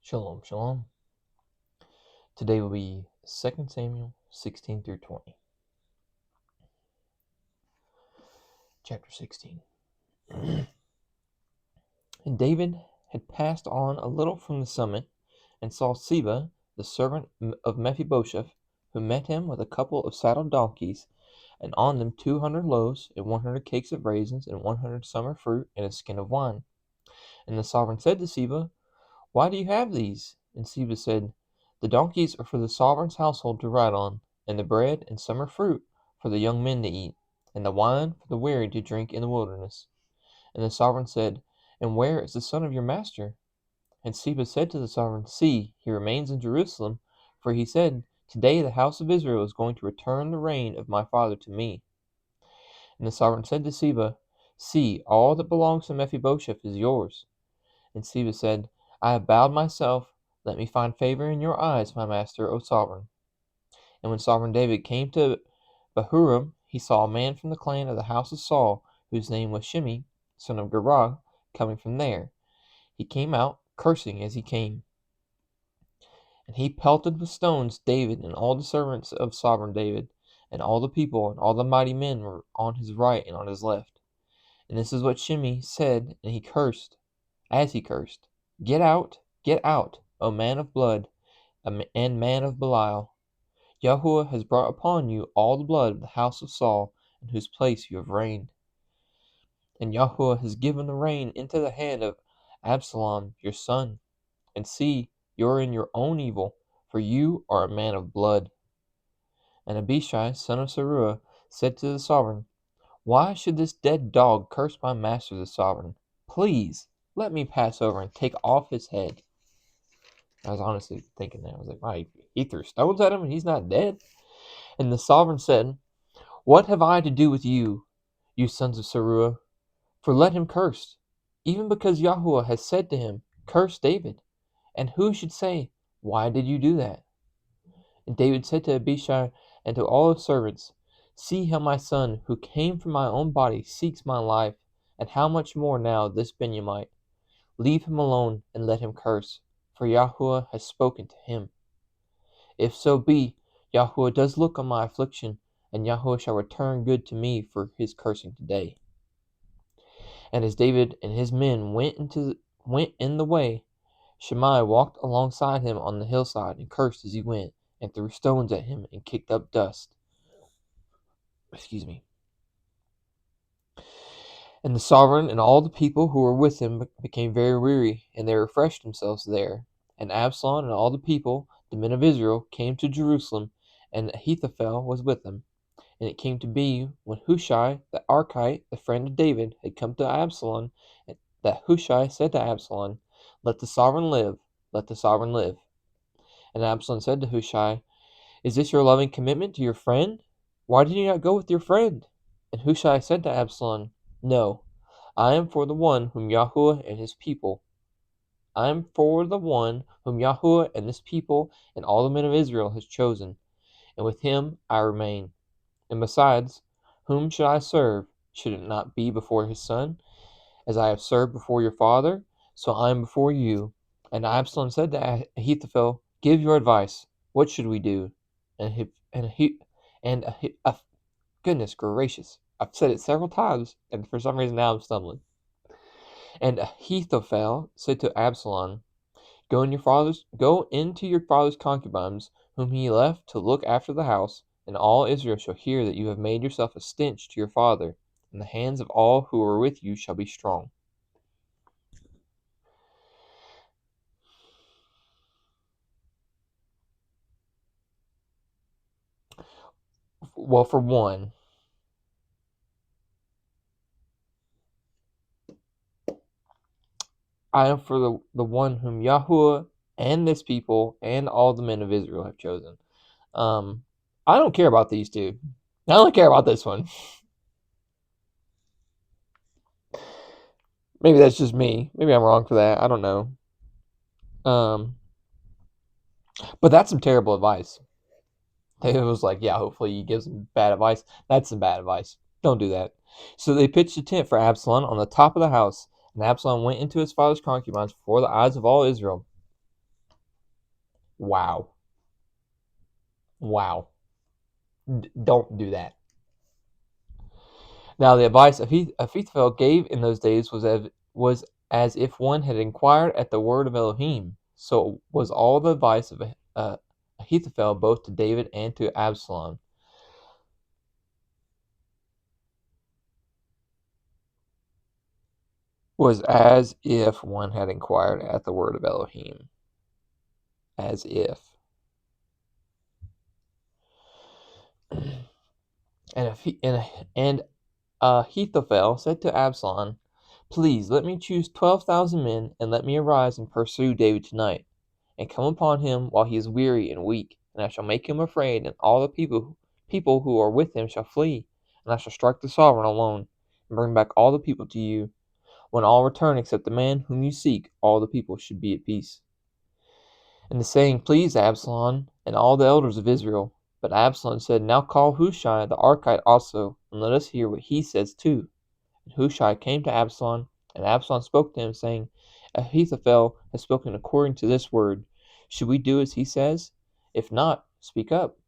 Shalom, shalom. Today will be 2 Samuel 16 through 20. Chapter 16. And David had passed on a little from the summit, and saw Siba, the servant of Mephibosheth, who met him with a couple of saddled donkeys, and on them 200 loaves, and 100 cakes of raisins, and 100 summer fruit, and a skin of wine. And the sovereign said to Siba, "Why do you have these?" And Siba said, "The donkeys are for the sovereign's household to ride on, and the bread and summer fruit for the young men to eat, and the wine for the weary to drink in the wilderness." And the sovereign said, "And where is the son of your master?" And Siba said to the sovereign, "See, he remains in Jerusalem, for he said, 'Today the house of Israel is going to return the reign of my father to me.'" And the sovereign said to Siba, "See, all that belongs to Mephibosheth is yours." And Siba said, "I have bowed myself. Let me find favor in your eyes, my master, O sovereign." And when sovereign David came to Bahurim, he saw a man from the clan of the house of Saul, whose name was Shimei, son of Gera, coming from there. He came out, cursing as he came. And he pelted with stones David and all the servants of sovereign David, and all the people and all the mighty men were on his right and on his left. And this is what Shimei said, and he cursed, as he cursed, get out, O man of blood, and man of Belial. Yahuwah has brought upon you all the blood of the house of Saul, in whose place you have reigned. And Yahuwah has given the reign into the hand of Absalom your son. And see, you are in your own evil, for you are a man of blood." And Abishai, son of Zeruiah, said to the sovereign, "Why should this dead dog curse my master the sovereign? Please, let me pass over and take off his head." I was honestly thinking that. I was like, wow, he threw stones at him and he's not dead? And the sovereign said, "What have I to do with you, you sons of Zeruiah? For let him curse, even because Yahuwah has said to him, 'Curse David.' And who should say, 'Why did you do that?'" And David said to Abishai and to all his servants, "See how my son, who came from my own body, seeks my life, and how much more now this Benjamite. Leave him alone and let him curse, for Yahuwah has spoken to him. If so be, Yahuwah does look on my affliction, and Yahuwah shall return good to me for his cursing today." And as David and his men went in the way, Shimei walked alongside him on the hillside and cursed as he went, and threw stones at him and kicked up dust. And the sovereign and all the people who were with him became very weary, and they refreshed themselves there. And Absalom and all the people, the men of Israel, came to Jerusalem, and Ahithophel was with them. And it came to be, when Hushai the Archite, the friend of David, had come to Absalom, that Hushai said to Absalom, "Let the sovereign live, let the sovereign live." And Absalom said to Hushai, "Is this your loving commitment to your friend? Why did you not go with your friend?" And Hushai said to Absalom, "No, I am for the one whom Yahuwah and his people and all the men of Israel has chosen, and with him I remain. And besides, whom should I serve? Should it not be before his son? As I have served before your father, so I am before you." And Absalom said to Ahithophel, "Give your advice. What should we do?" And goodness gracious, I've said it several times, and for some reason now I'm stumbling. And Ahithophel said to Absalom, Go into your father's concubines, whom he left to look after the house, and all Israel shall hear that you have made yourself a stench to your father, and the hands of all who are with you shall be strong." Well, for one, I am for the one whom Yahuwah and this people and all the men of Israel have chosen. I don't care about these two. I only care about this one. Maybe that's just me. Maybe I'm wrong for that. I don't know. But that's some terrible advice. It was like, yeah, hopefully you give some bad advice. That's some bad advice. Don't do that. So they pitched a tent for Absalom on the top of the house, and Absalom went into his father's concubines before the eyes of all Israel. Wow. Wow. Don't do that. Now the advice Ahithophel gave in those days was as if one had inquired at the word of Elohim. So was all the advice of Ahithophel both to David and to Absalom. Was as if one had inquired at the word of Elohim. As if. And Ahithophel said to Absalom, "Please let me choose 12,000 men, and let me arise and pursue David tonight, and come upon him while he is weary and weak, and I shall make him afraid, and all the people who are with him shall flee, and I shall strike the sovereign alone, and bring back all the people to you. When all return except the man whom you seek, all the people should be at peace." And the saying pleased Absalom and all the elders of Israel. But Absalom said, "Now call Hushai the Archite also, and let us hear what he says too." And Hushai came to Absalom, and Absalom spoke to him, saying, "Ahithophel has spoken according to this word. Should we do as he says? If not, speak up."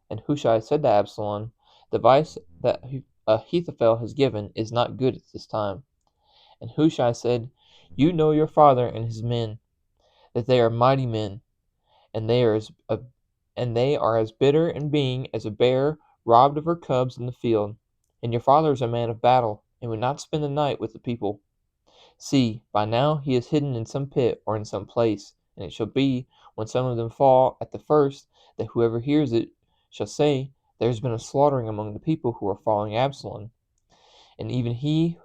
And Hushai said to Absalom, "The advice that Ahithophel has given is not good at this time." And Hushai said, "You know your father and his men, that they are mighty men, and they are as bitter in being as a bear robbed of her cubs in the field. And your father is a man of battle, and would not spend the night with the people. See, by now he is hidden in some pit or in some place, and it shall be, when some of them fall at the first, that whoever hears it shall say, There has been a slaughtering among the people who are following Absalom. And even he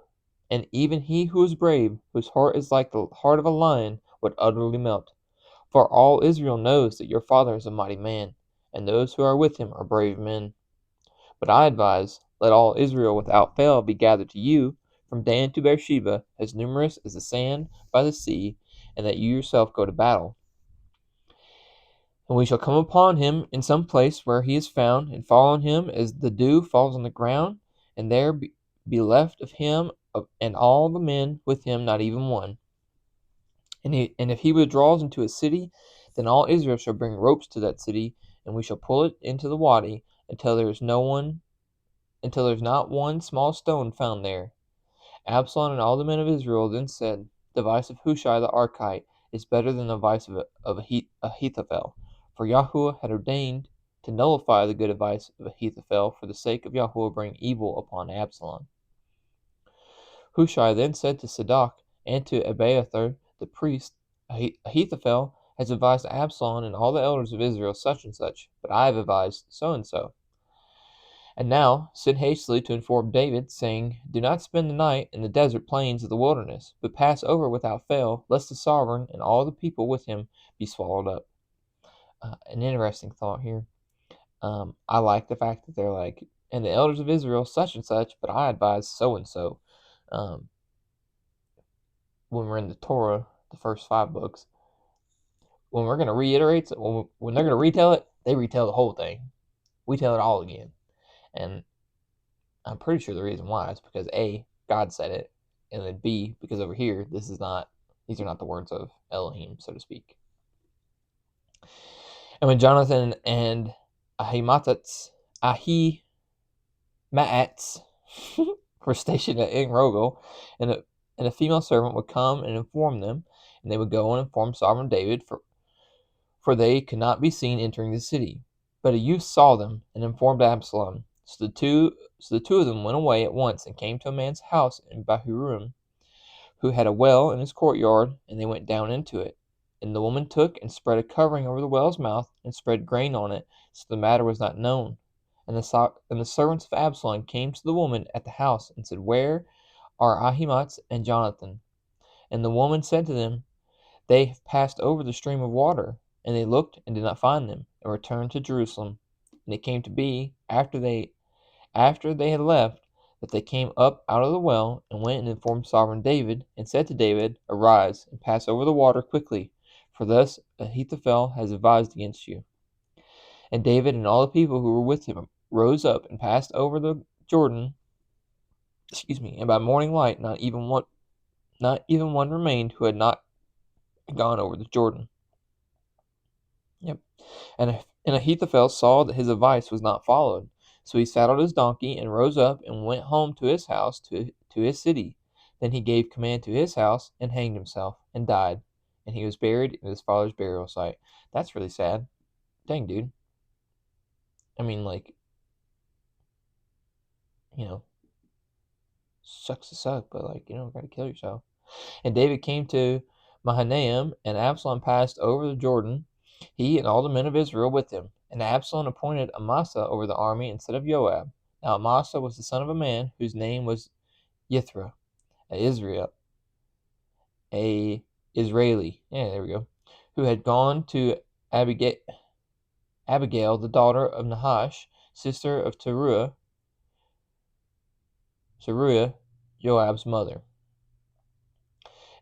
who is brave, whose heart is like the heart of a lion, would utterly melt. For all Israel knows that your father is a mighty man, and those who are with him are brave men. But I advise, let all Israel without fail be gathered to you, from Dan to Beersheba, as numerous as the sand by the sea, and that you yourself go to battle. And we shall come upon him in some place where he is found, and fall on him as the dew falls on the ground, and there be left of him and all the men with him not even one. And if he withdraws into a city, then all Israel shall bring ropes to that city, and we shall pull it into the wadi until there is not one small stone found there. Absalom and all the men of Israel then said, The advice of Hushai the Archite is better than the advice of Ahithophel, for Yahuwah had ordained to nullify the good advice of Ahithophel for the sake of Yahuwah bring evil upon Absalom. Hushai then said to Zadok and to Abiathar the priest, Ahithophel has advised Absalom and all the elders of Israel such and such, but I have advised so and so. And now send hastily to inform David, saying, Do not spend the night in the desert plains of the wilderness, but pass over without fail, lest the sovereign and all the people with him be swallowed up. An interesting thought here. I like the fact that they're like, and the elders of Israel such and such, but I advise so and so. When we're in the Torah, the first 5 books, when we're going to reiterate, when they're going to retell it, they retell the whole thing. We tell it all again. And I'm pretty sure the reason why is because A, God said it, and then B, because over here, these are not the words of Elohim, so to speak. And when Jonathan and Ahimaatz were stationed at En Rogel, and a female servant would come and inform them, and they would go and inform Sovereign David, for they could not be seen entering the city. But a youth saw them and informed Absalom. So the two of them went away at once and came to a man's house in Bahurim, who had a well in his courtyard, and they went down into it. And the woman took and spread a covering over the well's mouth, and spread grain on it, so the matter was not known. And the servants of Absalom came to the woman at the house, and said, Where are Ahimaatz and Jonathan? And the woman said to them, They have passed over the stream of water. And they looked and did not find them, and returned to Jerusalem. And it came to be, after they had left, that they came up out of the well, and went and informed Sovereign David, and said to David, Arise, and pass over the water quickly, for thus Ahithophel has advised against you. And David and all the people who were with him rose up and passed over the Jordan, and by morning light not even one remained who had not gone over the Jordan. Yep. And Ahithophel saw that his advice was not followed. So he saddled his donkey and rose up and went home to his house, to his city. Then he gave command to his house and hanged himself and died. And he was buried in his father's burial site. That's really sad. Dang, dude. I mean, like, you know, sucks to suck, but, like, gotta kill yourself. And David came to Mahanaim, and Absalom passed over the Jordan, he and all the men of Israel with him. And Absalom appointed Amasa over the army instead of Joab. Now Amasa was the son of a man whose name was Yithra, a Israel, a Israeli. Yeah, there we go. Who had gone to Abigail, the daughter of Nahash, sister of Zeruiah, Joab's mother.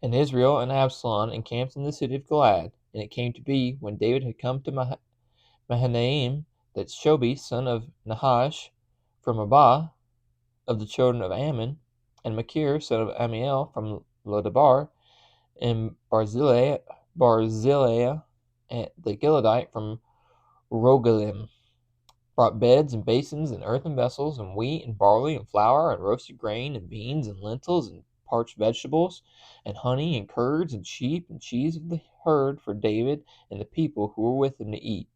And Israel and Absalom encamped in the city of Gilad. And it came to be, when David had come to Mahanaim, that Shobi, son of Nahash, from Abah, of the children of Ammon, and Machir, son of Amiel, from Lodabar, and Barzillai, and the Gileadite from Rogelim, brought beds and basins and earthen vessels, and wheat and barley and flour and roasted grain and beans and lentils and parched vegetables, and honey and curds and sheep and cheese of the herd for David and the people who were with him to eat.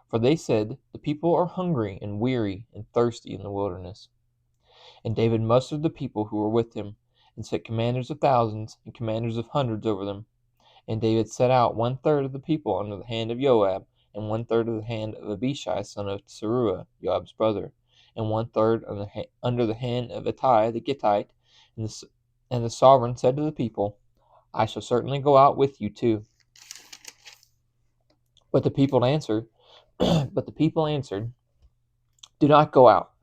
For they said, the people are hungry and weary and thirsty in the wilderness. And David mustered the people who were with him, and set commanders of thousands and commanders of hundreds over them. And David set out 1/3 of the people under the hand of Joab, and 1/3 of the hand of Abishai son of Zeruiah, Joab's brother, and 1/3 under the hand of Ittai the Gittite. And the sovereign said to the people, I shall certainly go out with you too. But the people answered, Do not go out.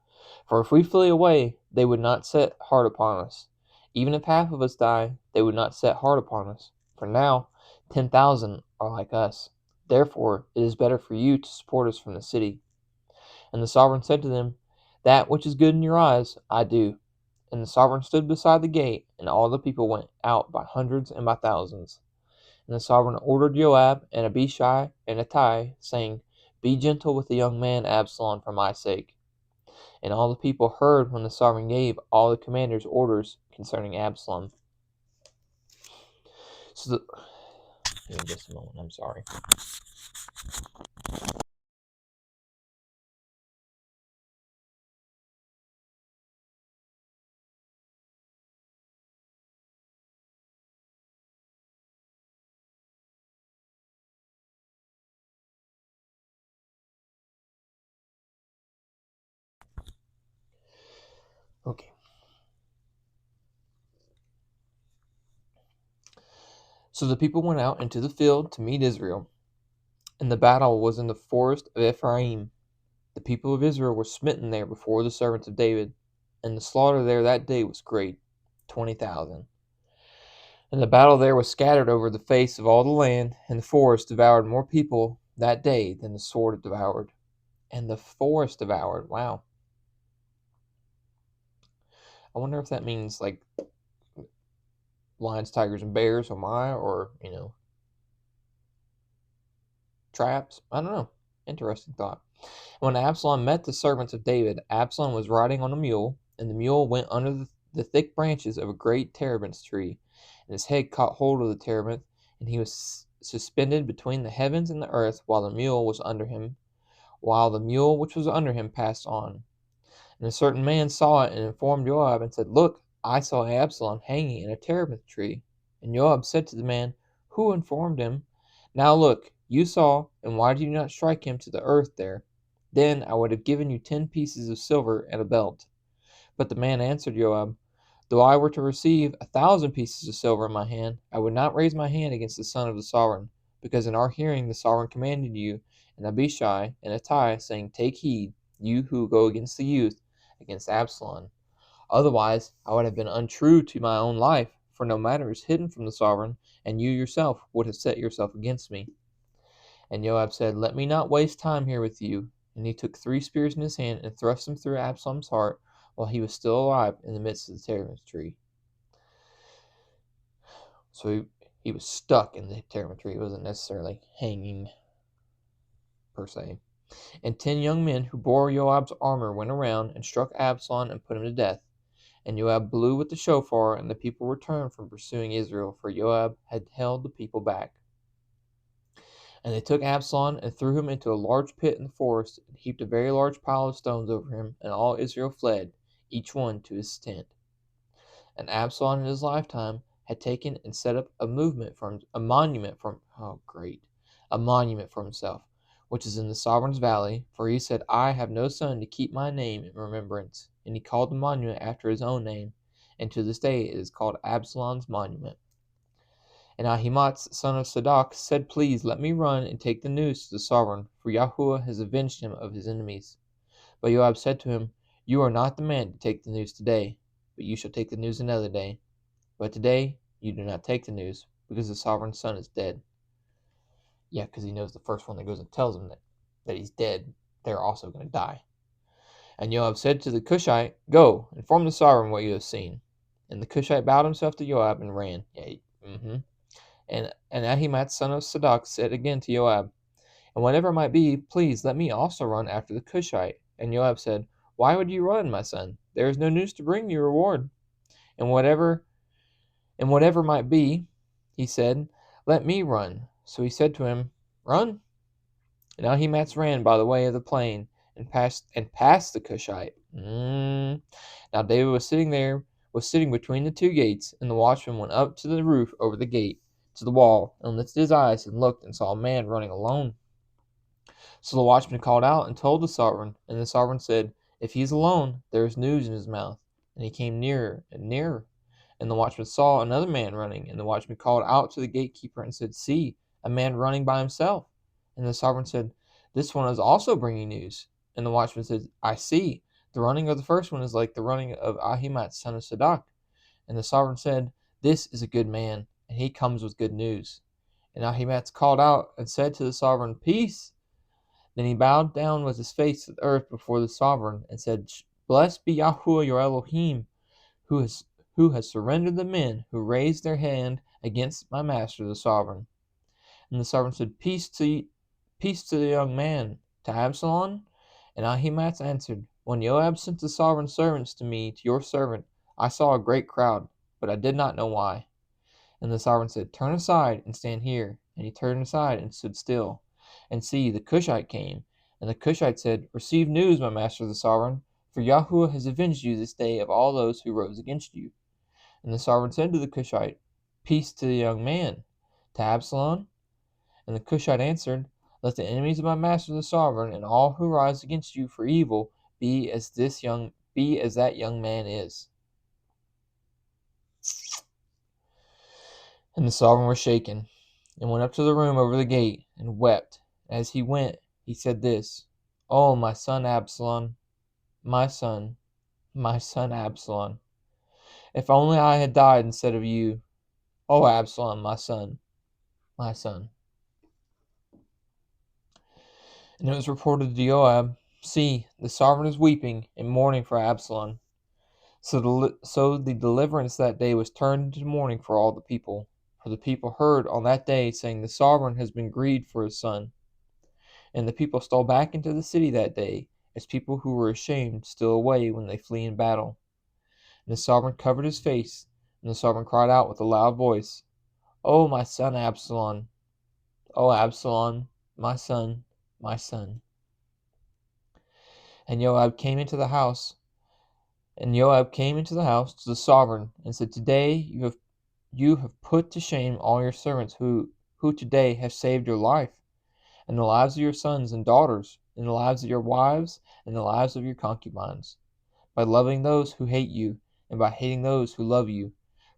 For if we flee away, they would not set heart upon us. Even if half of us die, they would not set heart upon us. For now 10,000 are like us. Therefore it is better for you to support us from the city. And the sovereign said to them, That which is good in your eyes, I do. And the sovereign stood beside the gate, and all the people went out by hundreds and by thousands. And the sovereign ordered Joab and Abishai and Ittai, saying, Be gentle with the young man Absalom for my sake. And all the people heard when the sovereign gave all the commanders orders concerning Absalom. So give me just a moment, I'm sorry. Okay. So the people went out into the field to meet Israel, and the battle was in the forest of Ephraim. The people of Israel were smitten there before the servants of David, and the slaughter there that day was great, 20,000. And the battle there was scattered over the face of all the land, and the forest devoured more people that day than the sword devoured. And the forest devoured, wow. I wonder if that means like lions, tigers, and bears, oh my, or, traps. I don't know. Interesting thought. When Absalom met the servants of David, Absalom was riding on a mule, and the mule went under the thick branches of a great terebinth tree, and his head caught hold of the terebinth, and he was suspended between the heavens and the earth, while the mule which was under him passed on. And a certain man saw it and informed Joab and said, Look, I saw Absalom hanging in a terebinth tree. And Joab said to the man, Who informed him? Now look, you saw, and why did you not strike him to the earth there? Then I would have given you 10 pieces of silver and a belt. But the man answered Joab, Though I were to receive 1,000 pieces of silver in my hand, I would not raise my hand against the son of the sovereign, because in our hearing the sovereign commanded you, and Abishai and Ittai, saying, Take heed, you who go against the youth, against Absalom. Otherwise I would have been untrue to my own life, for no matter is hidden from the sovereign, and you yourself would have set yourself against me. And Joab said, Let me not waste time here with you. And he took 3 spears in his hand and thrust them through Absalom's heart while he was still alive in the midst of the terebinth tree. So he was stuck in the terebinth tree. He wasn't necessarily hanging. per se. And 10 young men who bore Joab's armor went around and struck Absalom and put him to death. And Joab blew with the shofar, and the people returned from pursuing Israel, for Joab had held the people back. And they took Absalom and threw him into a large pit in the forest, and heaped a very large pile of stones over him, and all Israel fled, each one to his tent. And Absalom in his lifetime had taken and set up a monument for himself, which is in the Sovereign's Valley, for he said, I have no son to keep my name in remembrance. And he called the monument after his own name, and to this day it is called Absalom's monument. And Ahimaaz, son of Zadok, said, Please let me run and take the news to the sovereign, for Yahuwah has avenged him of his enemies. But Joab said to him, You are not the man to take the news today, but you shall take the news another day. But today you do not take the news, because the sovereign's son is dead. Yeah, because he knows the first one that goes and tells him that he's dead, they're also going to die. And Joab said to the Cushite, Go, inform the sovereign what you have seen. And the Cushite bowed himself to Joab and ran. And Ahimaaz, son of Zadok, said again to Joab, And whatever it might be, please let me also run after the Cushite. And Joab said, Why would you run, my son? There is no news to bring you reward. And whatever might be, he said, Let me run. So he said to him, Run. And Ahimaaz ran by the way of the plain and passed the Cushite. Now David was sitting between the two gates, and the watchman went up to the roof over the gate to the wall, and lifted his eyes and looked and saw a man running alone. So the watchman called out and told the sovereign, and the sovereign said, If he is alone, there is news in his mouth. And he came nearer and nearer. And the watchman saw another man running, and the watchman called out to the gatekeeper and said, See, a man running by himself. And the sovereign said, This one is also bringing news. And the watchman said, I see. The running of the first one is like the running of Ahimaaz, son of Zadok. And the sovereign said, This is a good man, and he comes with good news. And Ahimaaz called out and said to the sovereign, Peace. Then he bowed down with his face to the earth before the sovereign and said, Blessed be Yahuwah your Elohim, who has surrendered the men who raised their hand against my master the sovereign. And the sovereign said, Peace to the young man, to Absalom. And Ahimaaz answered, When Joab sent the sovereign's servants to me, to your servant, I saw a great crowd, but I did not know why. And the sovereign said, Turn aside and stand here. And he turned aside and stood still. And see, the Cushite came. And the Cushite said, Receive news, my master the sovereign, for Yahuwah has avenged you this day of all those who rose against you. And the sovereign said to the Cushite, Peace to the young man, to Absalom. And the Cushite answered, Let the enemies of my master the sovereign, and all who rise against you for evil, be as that young man is. And the sovereign was shaken, and went up to the room over the gate, and wept. As he went, he said this, Oh, my son Absalom, my son Absalom, if only I had died instead of you. Oh, Absalom, my son, my son. And it was reported to Joab, See, the sovereign is weeping and mourning for Absalom. So the deliverance that day was turned into mourning for all the people. For the people heard on that day, saying, The sovereign has been grieved for his son. And the people stole back into the city that day, as people who were ashamed steal away when they flee in battle. And the sovereign covered his face, and the sovereign cried out with a loud voice, Oh, my son Absalom! Oh, Absalom, my son, my son. And Joab came into the house to the sovereign, and said, Today you have put to shame all your servants who today have saved your life, and the lives of your sons and daughters, and the lives of your wives, and the lives of your concubines, by loving those who hate you, and by hating those who love you.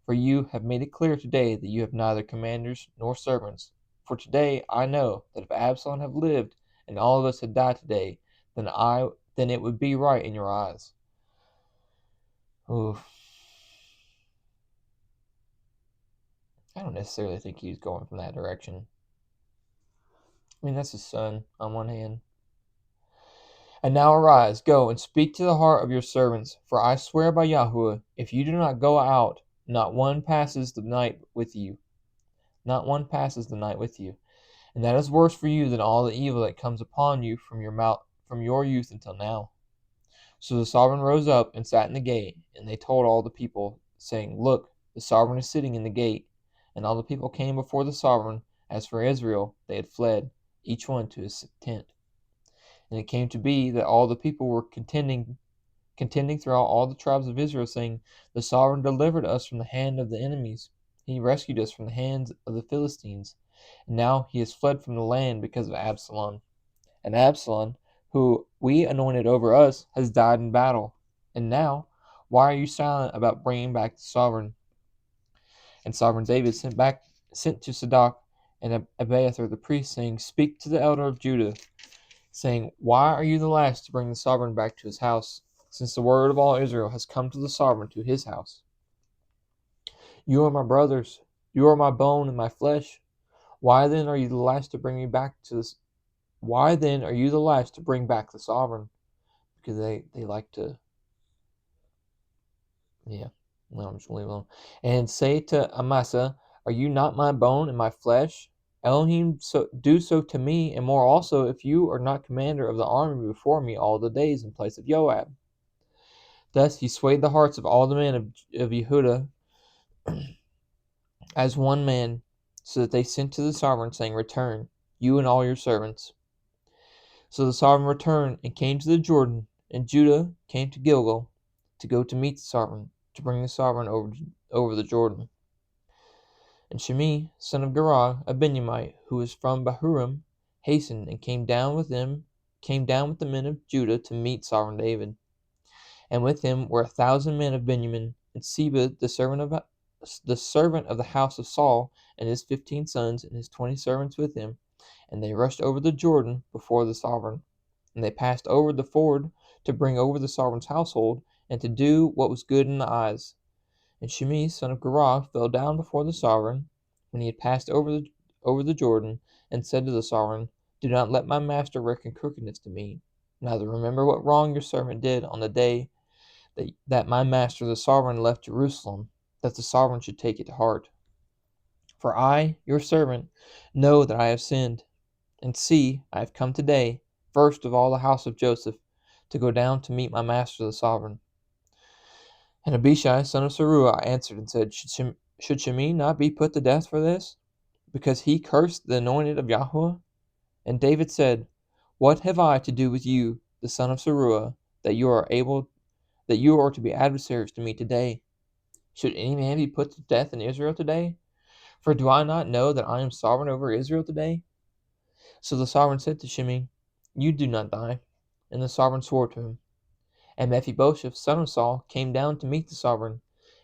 For you have made it clear today that you have neither commanders nor servants. For today I know that if Absalom had lived, and all of us had died today, then it would be right in your eyes. Oof. I don't necessarily think he's going from that direction. I mean, that's his son on one hand. And now arise, go, and speak to the heart of your servants, for I swear by Yahuwah, if you do not go out, not one passes the night with you. Not one passes the night with you. and that is worse for you than all the evil that comes upon you from your youth until now." So the sovereign rose up and sat in the gate, and they told all the people, saying, "Look, the sovereign is sitting in the gate." And all the people came before the sovereign. As for Israel, they had fled, each one to his tent. And it came to be that all the people were contending throughout all the tribes of Israel, saying, "The sovereign delivered us from the hand of the enemies. He rescued us from the hands of the Philistines. And now he has fled from the land because of Absalom. And Absalom, who we anointed over us, has died in battle. And now, why are you silent about bringing back the sovereign?" And sovereign David sent to Zadok and Abiathar the priest, saying, "Speak to the elder of Judah, saying, Why are you the last to bring the sovereign back to his house, since the word of all Israel has come to the sovereign to his house? You are my brothers, you are my bone and my flesh. Why then are you the last to bring me back to this? Why then are you the last to bring back the sovereign?" Because they like to, yeah. No, I'm just gonna leave it alone. "And say to Amasa, Are you not my bone and my flesh? Elohim do so to me, and more also, if you are not commander of the army before me all the days in place of Joab." Thus he swayed the hearts of all the men of Yehudah as one man, so that they sent to the sovereign, saying, "Return, you and all your servants." So the sovereign returned and came to the Jordan, and Judah came to Gilgal to go to meet the sovereign, to bring the sovereign over the Jordan. And Shimei, son of Gera, a Benjamite, who was from Bahurim, hastened and came down with the men of Judah to meet sovereign David. And with him were 1,000 men of Benjamin, and Seba, the servant of the house of Saul, and his 15 sons, and his 20 servants with him. And they rushed over the Jordan before the sovereign. And they passed over the ford to bring over the sovereign's household, and to do what was good in the eyes. And Shimei, son of Gera, fell down before the sovereign when he had passed over the Jordan, and said to the sovereign, "Do not let my master reckon crookedness to me. Neither remember what wrong your servant did on the day that my master the sovereign left Jerusalem, that the sovereign should take it to heart. For I, your servant, know that I have sinned. And see, I have come today, first of all the house of Joseph, to go down to meet my master the sovereign." And Abishai, son of Zeruiah, answered and said, Should Shimei not be put to death for this, because he cursed the anointed of Yahweh? And David said, "What have I to do with you, the son of Zeruiah, that you are to be adversaries to me today? Should any man be put to death in Israel today? For do I not know that I am sovereign over Israel today?" So the sovereign said to Shimei, "You do not die." And the sovereign swore to him. And Mephibosheth, son of Saul, came down to meet the sovereign,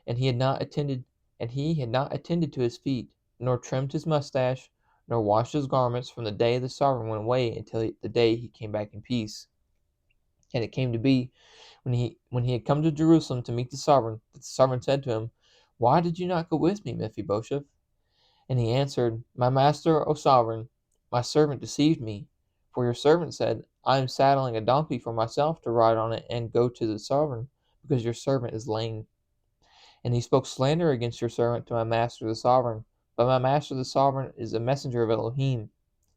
and he had not attended to his feet, nor trimmed his mustache, nor washed his garments from the day the sovereign went away until the day he came back in peace. And it came to be, when he had come to Jerusalem to meet the sovereign, that the sovereign said to him, "Why did you not go with me, Mephibosheth?" And he answered, "My master, O sovereign, my servant deceived me. For your servant said, I am saddling a donkey for myself to ride on it and go to the sovereign, because your servant is lame. And he spoke slander against your servant to my master the sovereign. But my master the sovereign is a messenger of Elohim.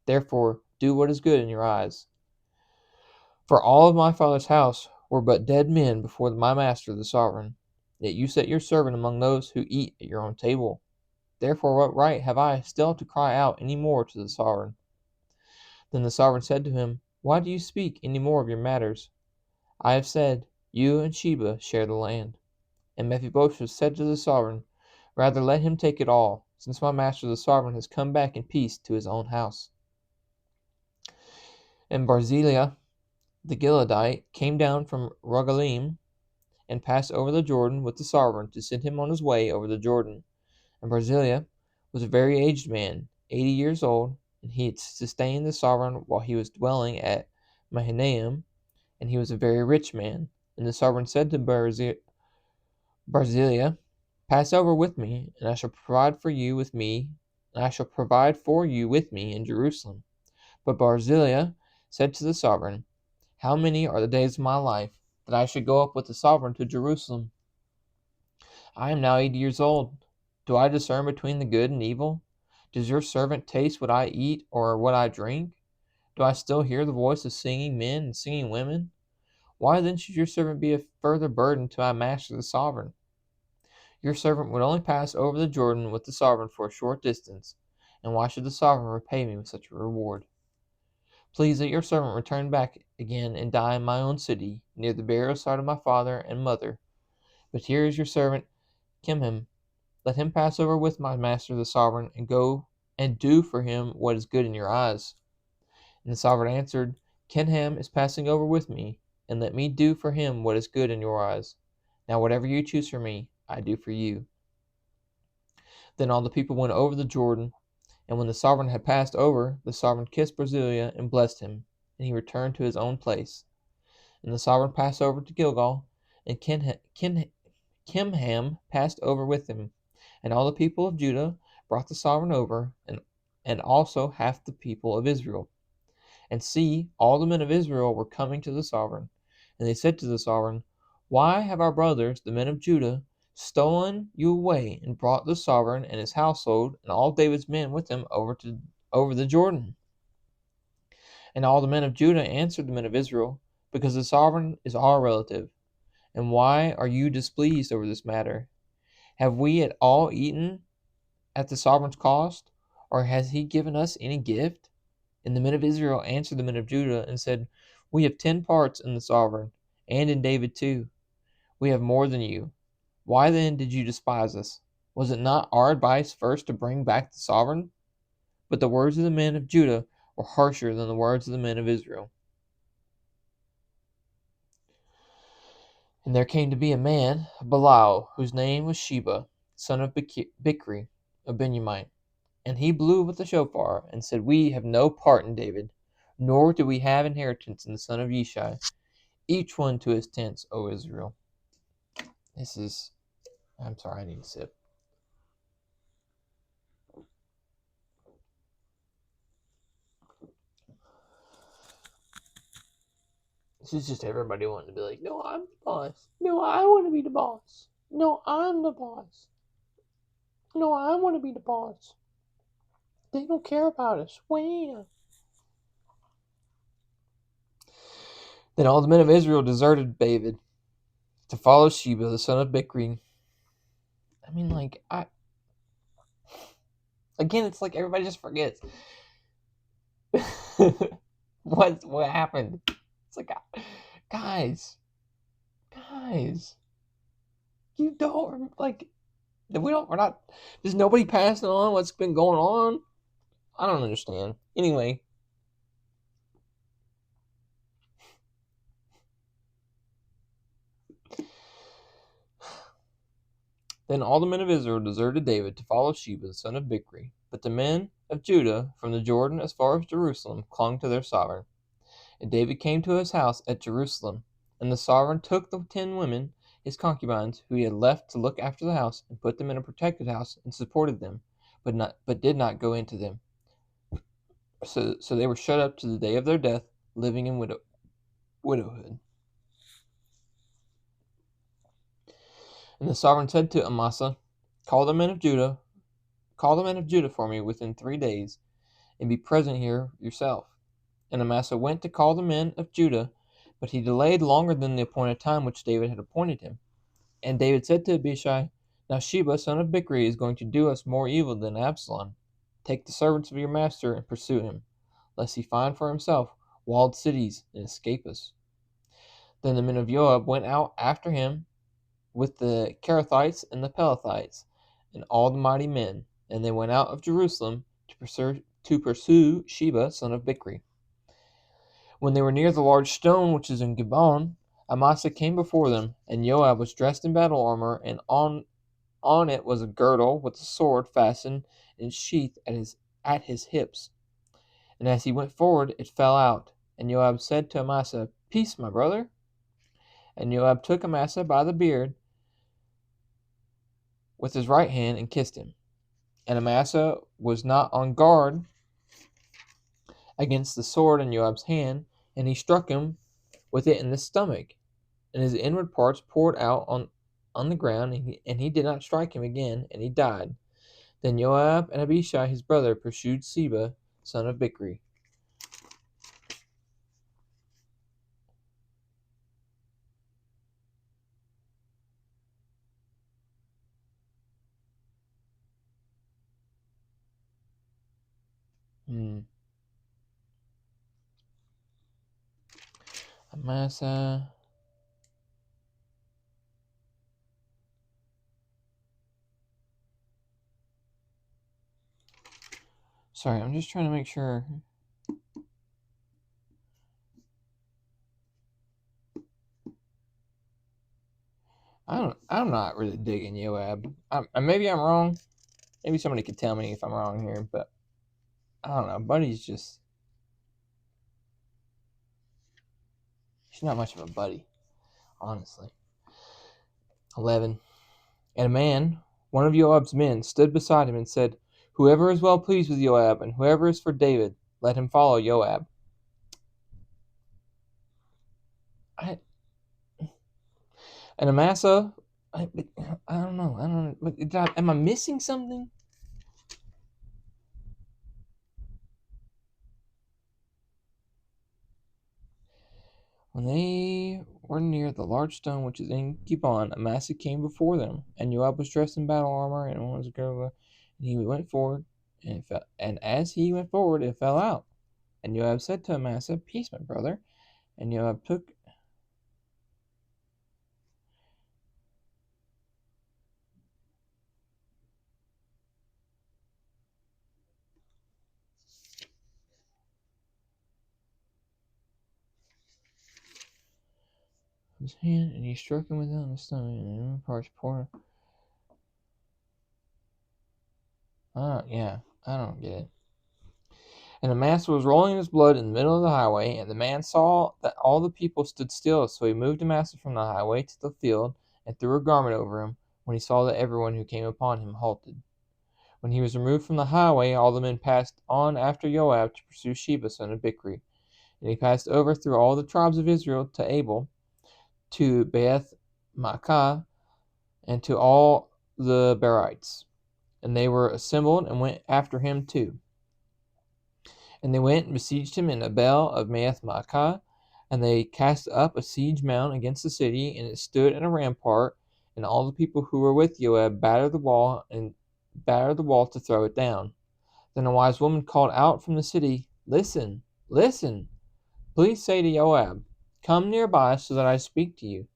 Therefore, do what is good in your eyes. For all of my father's house were but dead men before my master the sovereign. Yet you set your servant among those who eat at your own table. Therefore what right have I still to cry out any more to the sovereign?" Then the sovereign said to him, "Why do you speak any more of your matters? I have said, You and Sheba share the land." And Mephibosheth said to the sovereign, "Rather let him take it all, since my master the sovereign has come back in peace to his own house." And Barzillai the Gileadite came down from Rogelim, and passed over the Jordan with the sovereign to send him on his way over the Jordan. And Barzillai was a very aged man, 80 years old, and he had sustained the sovereign while he was dwelling at Mahanaim, and he was a very rich man. And the sovereign said to Barzillai, "Pass over with me, and I shall provide for you with me in Jerusalem." But Barzillai said to the sovereign, "How many are the days of my life, that I should go up with the sovereign to Jerusalem? I am now 80 years old. Do I discern between the good and evil? Does your servant taste what I eat or what I drink? Do I still hear the voice of singing men and singing women? Why then should your servant be a further burden to my master the sovereign? Your servant would only pass over the Jordan with the sovereign for a short distance, and why should the sovereign repay me with such a reward? Please let your servant return back again and die in my own city, near the burial site of my father and mother. But here is your servant Kimham. Let him pass over with my master the sovereign, and go and do for him what is good in your eyes. And the sovereign answered, Kenham is passing over with me, and let me do for him what is good in your eyes. Now whatever you choose for me, I do for you. Then all the people went over the Jordan, and when the sovereign had passed over, the sovereign kissed Barzillai and blessed him, and he returned to his own place. And the sovereign passed over to Gilgal, and Kimham passed over with him. And all the people of Judah brought the sovereign over, and also half the people of Israel. And see, all the men of Israel were coming to the sovereign. And they said to the sovereign, Why have our brothers, the men of Judah, stolen you away and brought the sovereign and his household and all David's men with him over the Jordan? And all the men of Judah answered the men of Israel, Because the sovereign is our relative. And why are you displeased over this matter? Have we at all eaten at the sovereign's cost, or has he given us any gift? And the men of Israel answered the men of Judah and said, We have 10 parts in the sovereign, and in David too. We have more than you. Why then did you despise us? Was it not our advice first to bring back the sovereign? But the words of the men of Judah were harsher than the words of the men of Israel. And there came to be a man, Belial, whose name was Sheba, son of Bichri, a Benjamite. And he blew with the shofar, and said, We have no part in David, nor do we have inheritance in the son of Yishai. Each one to his tents, O Israel. I'm sorry, I need a sip. This is just everybody wanting to be like, no, I'm the boss. No, I want to be the boss. No, I'm the boss. No, I want to be the boss. They don't care about us. Wham! Then all the men of Israel deserted David to follow Sheba, the son of Bichri. Again, it's like everybody just forgets. What happened? It's like, guys, you don't, like, we're not, does nobody passing on what's been going on? I don't understand. Anyway. Then all the men of Israel deserted David to follow Sheba, the son of Bichri. But the men of Judah, from the Jordan as far as Jerusalem, clung to their sovereign. And David came to his house at Jerusalem. And the sovereign took the 10 women, his concubines, who he had left to look after the house, and put them in a protected house, and supported them, but did not go into them. So they were shut up to the day of their death, living in widowhood. And the sovereign said to Amasa, Call the men of Judah for me within 3 days, and be present here yourself. And Amasa went to call the men of Judah, but he delayed longer than the appointed time which David had appointed him. And David said to Abishai, Now Sheba, son of Bichri, is going to do us more evil than Absalom. Take the servants of your master and pursue him, lest he find for himself walled cities and escape us. Then the men of Joab went out after him with the Kerethites and the Pelethites, and all the mighty men, and they went out of Jerusalem to pursue Sheba, son of Bichri. When they were near the large stone which is in Gibeon, Amasa came before them, and Joab was dressed in battle armor, and on it was a girdle with a sword fastened in sheath at his hips. And as he went forward, it fell out. And Joab said to Amasa, Peace, my brother. And Joab took Amasa by the beard with his right hand and kissed him. And Amasa was not on guard against the sword in Joab's hand, and he struck him with it in the stomach, and his inward parts poured out on the ground, and he did not strike him again, and he died. Then Joab and Abishai his brother pursued Seba, son of Bichri. Amasa. Sorry, I'm just trying to make sure. I'm not really digging Joab. Maybe I'm wrong. Maybe somebody could tell me if I'm wrong here, but I don't know. Buddy's just, he's not much of a buddy, honestly. 11. And a man, one of Joab's men, stood beside him and said, "Whoever is well pleased with Joab, and whoever is for David, let him follow Joab." And Amasa, I don't know. Am I missing something? When they were near the large stone which is in Gibeon, Amasa came before them, and Joab was dressed in battle armor, and was and he went forward, and as he went forward, it fell out. And Joab said to Amasa, "Peace, my brother." And Joab took his hand, and he struck him with it on the stone, and the parched poured. Yeah, I don't get it. And Amasa was rolling in his blood in the middle of the highway, and the man saw that all the people stood still, so he moved Amasa from the highway to the field, and threw a garment over him, when he saw that everyone who came upon him halted. When he was removed from the highway, all the men passed on after Joab to pursue Sheba, son of Bichri. And he passed over through all the tribes of Israel to Abel, to Beth Maacah, and to all the Berites. And they were assembled and went after him too. And they went and besieged him in Abel of Maacah, and they cast up a siege mound against the city, and it stood in a rampart, and all the people who were with Joab battered the wall to throw it down. Then a wise woman called out from the city, "Listen, listen, please say to Joab, 'Come nearby so that I speak to you.'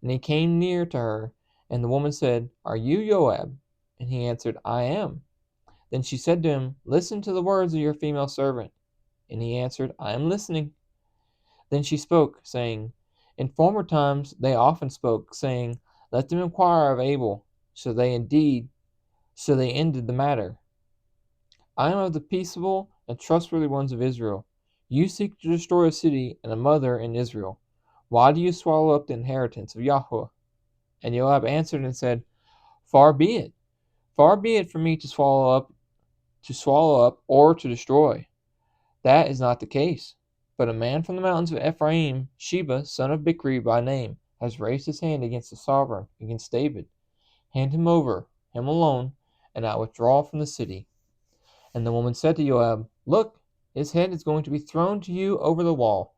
And he came near to her, and the woman said, 'Are you Joab?' And he answered, 'I am.' Then she said to him, 'Listen to the words of your female servant.' And he answered, 'I am listening.' Then she spoke, saying, 'In former times they often spoke, saying, Let them inquire of Abel. So they ended the matter. I am of the peaceable and trustworthy ones of Israel. You seek to destroy a city and a mother in Israel. Why do you swallow up the inheritance of Yahweh?' And Joab answered and said, 'Far be it. Far be it from me to swallow up, or to destroy. That is not the case. But a man from the mountains of Ephraim, Sheba, son of Bichri by name, has raised his hand against the sovereign, against David. Hand him over, him alone, and I withdraw from the city.' And the woman said to Joab, 'Look, his head is going to be thrown to you over the wall.'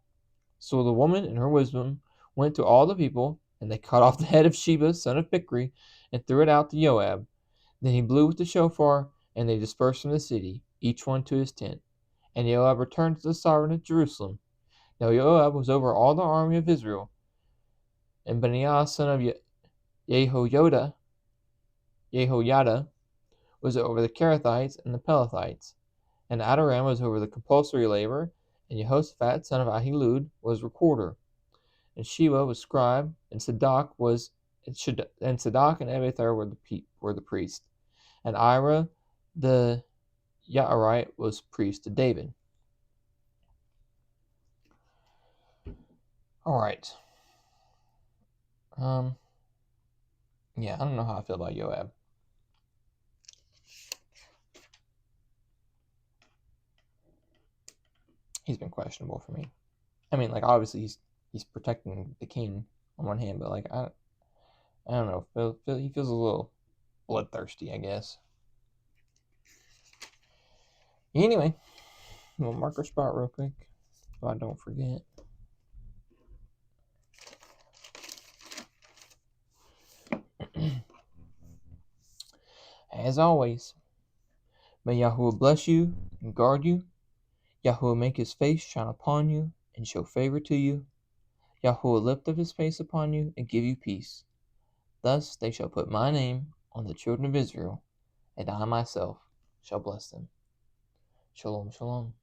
So the woman in her wisdom went to all the people, and they cut off the head of Sheba, son of Bichri, and threw it out to Joab. Then he blew with the shofar, and they dispersed from the city, each one to his tent. And Joab returned to the sovereign at Jerusalem. Now Joab was over all the army of Israel, and Benaiah son of Jehoiada was over the Kerethites and the Pelethites, and Adoram was over the compulsory labor, and Jehoshaphat son of Ahilud was recorder, and Sheba was scribe, and Zadok and Abiathar were the priests, and Ira the Yaarite was priest to David. All right. Yeah, I don't know how I feel about Joab. He's been questionable for me. I mean, like, obviously he's protecting the king on one hand, but like I don't know. He feels a little bloodthirsty, I guess. Anyway, we'll mark our spot real quick so I don't forget. As always, may Yahuwah bless you and guard you. Yahuwah make his face shine upon you and show favor to you. Yahuwah lift up his face upon you and give you peace. Thus they shall put my name on the children of Israel, and I myself shall bless them. Shalom, shalom.